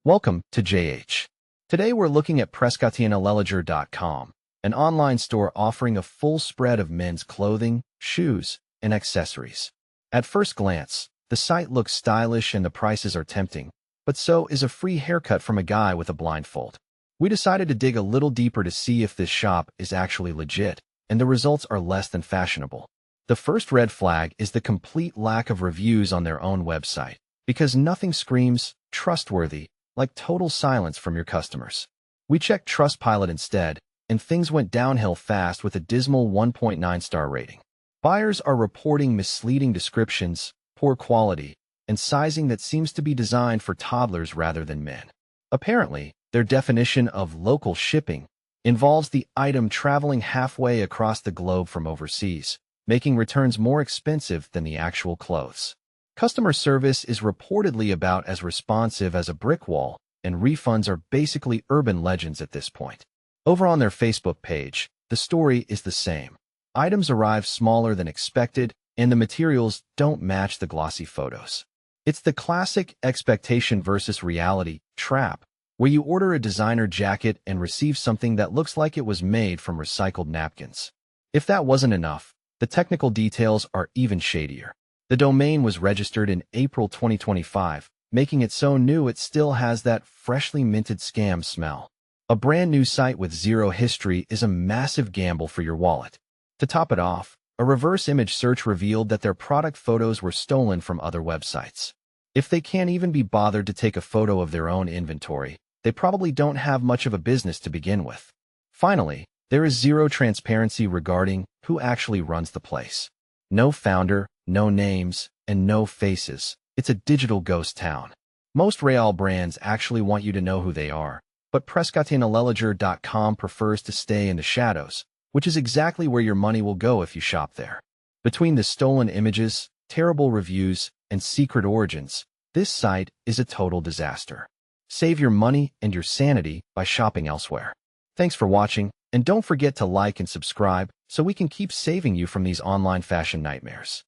Welcome to JH. Today we're looking at Prescott.com, an online store offering a full spread of men's clothing, shoes, and accessories. At first glance, the site looks stylish and the prices are tempting, but so is a free haircut from a guy with a blindfold. We decided to dig a little deeper to see if this shop is actually legit, and the results are less than fashionable. The first red flag is the complete lack of reviews on their own website, because nothing screams trustworthy like total silence from your customers. We checked Trustpilot instead, and things went downhill fast with a dismal 1.9-star rating. Buyers are reporting misleading descriptions, poor quality, and sizing that seems to be designed for toddlers rather than men. Apparently, their definition of local shipping involves the item traveling halfway across the globe from overseas, making returns more expensive than the actual clothes. Customer service is reportedly about as responsive as a brick wall, and refunds are basically urban legends at this point. Over on their Facebook page, the story is the same. Items arrive smaller than expected, and the materials don't match the glossy photos. It's the classic expectation versus reality trap, where you order a designer jacket and receive something that looks like it was made from recycled napkins. If that wasn't enough, the technical details are even shadier. The domain was registered in April 2025, making it so new it still has that freshly minted scam smell. A brand new site with zero history is a massive gamble for your wallet. To top it off, a reverse image search revealed that their product photos were stolen from other websites. If they can't even be bothered to take a photo of their own inventory, they probably don't have much of a business to begin with. Finally, there is zero transparency regarding who actually runs the place. No founder, no names, and no faces. It's a digital ghost town. Most real brands actually want you to know who they are, but Prescott.com prefers to stay in the shadows, which is exactly where your money will go if you shop there. Between the stolen images, terrible reviews, and secret origins, this site is a total disaster. Save your money and your sanity by shopping elsewhere. Thanks for watching, and don't forget to like and subscribe so we can keep saving you from these online fashion nightmares.